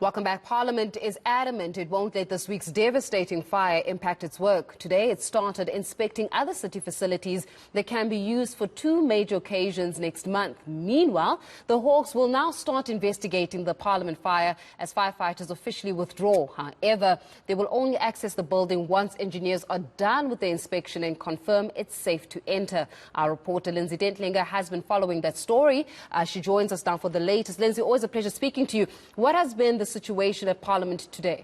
Welcome back. Parliament is adamant it won't let this week's devastating fire impact its work. Today, it started inspecting other city facilities that can be used for two major occasions next month. Meanwhile, the Hawks will now start investigating the Parliament fire as firefighters officially withdraw. However, they will only access the building once engineers are done with the inspection and confirm it's safe to enter. Our reporter Lindsay Dentlinger has been following that story. She joins us now for the latest. Lindsay, always a pleasure speaking to you. What has been the situation at Parliament today?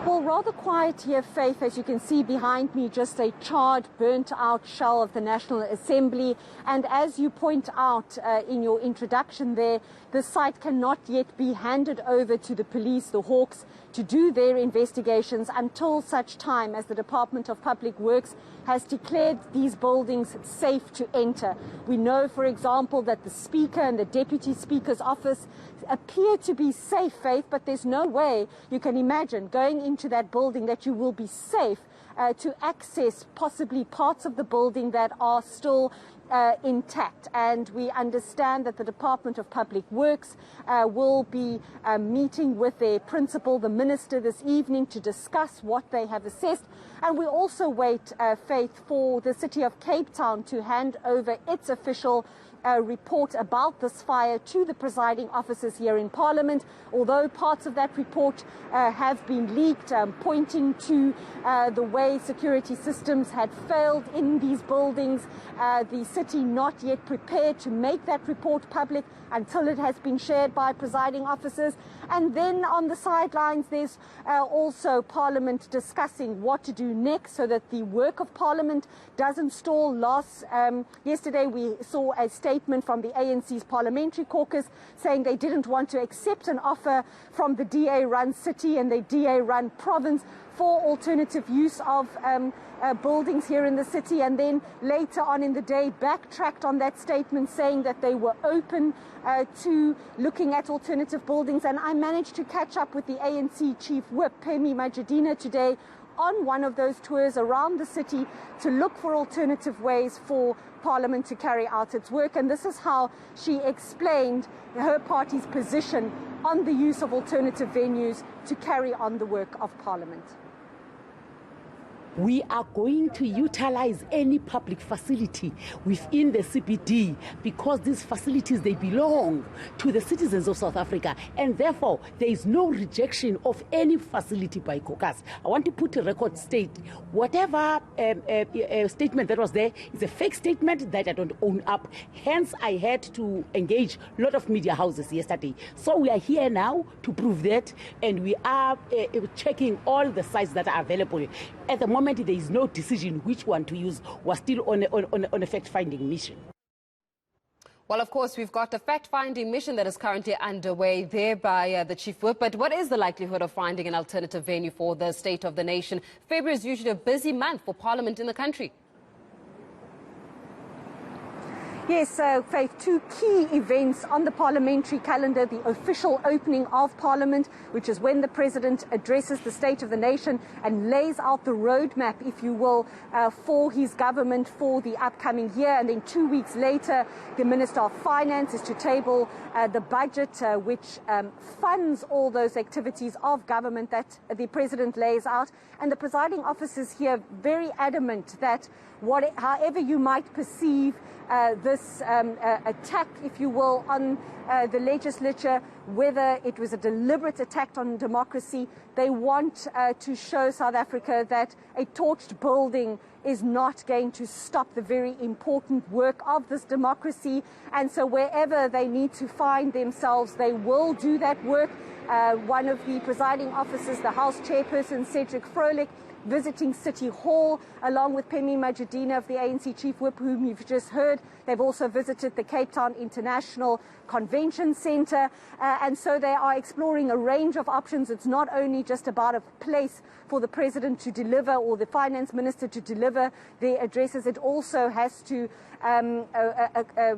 Well, rather quiet here, Faith. As you can see behind me, just a charred, burnt-out shell of the National Assembly. And as you point out in your introduction there, the site cannot yet be handed over to the police, the Hawks, to do their investigations until such time as the Department of Public Works has declared these buildings safe to enter. We know, for example, that the Speaker and the Deputy Speaker's office appear to be safe, Faith, but there's no way you can imagine going into that building that you will be safe to access possibly parts of the building that are still intact. And we understand that the Department of Public Works will be meeting with their principal, the Minister, this evening to discuss what they have assessed. And we also wait, Faith, for the City of Cape Town to hand over its official report about this fire to the presiding officers here in Parliament. Although parts of that report have been leaked, pointing to the way security systems had failed in these buildings, the city not yet prepared to make that report public until it has been shared by presiding officers. And then on the sidelines, there's also Parliament discussing what to do next so that the work of Parliament doesn't stall. Yesterday we saw a statement from the ANC's parliamentary caucus saying they didn't want to accept an offer from the DA-run city and the DA-run province for alternative use of buildings here in the city, and then later on in the day backtracked on that statement, saying that they were open to looking at alternative buildings. And I managed to catch up with the ANC Chief Whip, Phemi Majidina, today on one of those tours around the city to look for alternative ways for Parliament to carry out its work. And this is how she explained her party's position on the use of alternative venues to carry on the work of Parliament. We are going to utilize any public facility within the CBD because these facilities, they belong to the citizens of South Africa, and therefore there is no rejection of any facility by caucus. I want to put a record straight. Whatever statement that was there is a fake statement that I don't own up. Hence, I had to engage a lot of media houses yesterday. So we are here now to prove that, and we are checking all the sites that are available. At the moment, there is no decision which one to use. We're still on a fact-finding mission. Well, of course, we've got a fact-finding mission that is currently underway there by the Chief Whip. But what is the likelihood of finding an alternative venue for the State of the Nation? February is usually a busy month for Parliament in the country. Yes, Faith, two key events on the parliamentary calendar: the official opening of Parliament, which is when the President addresses the State of the Nation and lays out the roadmap, if you will, for his government for the upcoming year. And then 2 weeks later, the Minister of Finance is to table the budget, which funds all those activities of government that the President lays out. And the presiding officers here very adamant that however you might perceive this attack, if you will, on the legislature, whether it was a deliberate attack on democracy, they want to show South Africa that a torched building is not going to stop the very important work of this democracy. And so wherever they need to find themselves, they will do that work. One of the presiding officers, the House Chairperson, Cedric Froelich, visiting City Hall, along with Phemi Majidina of the ANC Chief Whip, whom you've just heard. They've also visited the Cape Town International Convention Centre, and so they are exploring a range of options. It's not only just about a place for the President to deliver or the Finance Minister to deliver their addresses. It also has to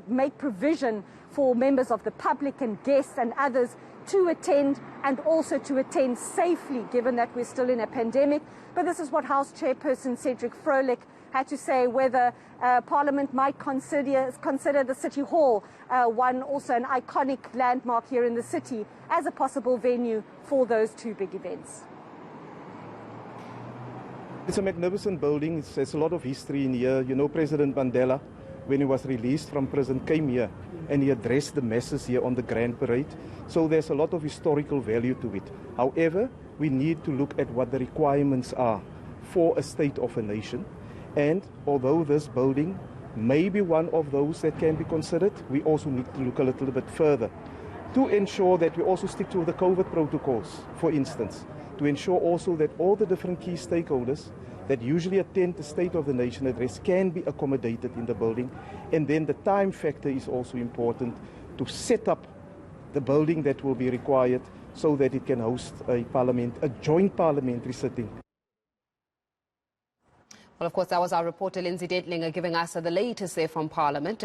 make provision for members of the public and guests and others to attend, and also to attend safely, given that we're still in a pandemic. But this is what House Chairperson Cedric Froelich had to say whether Parliament might consider the City Hall, one also an iconic landmark here in the city, as a possible venue for those two big events. It's a magnificent building. There's a lot of history in here. You know, President Mandela, when he was released from prison, came here and he addressed the masses here on the Grand Parade. So there's a lot of historical value to it. However, we need to look at what the requirements are for a state of a nation. And although this building may be one of those that can be considered, we also need to look a little bit further to ensure that we also stick to the COVID protocols, for instance, to ensure also that all the different key stakeholders that usually attend the State of the Nation address can be accommodated in the building. And then the time factor is also important to set up the building that will be required so that it can host a joint parliamentary sitting. Well, of course, that was our reporter Lindsay Dentlinger giving us the latest there from Parliament.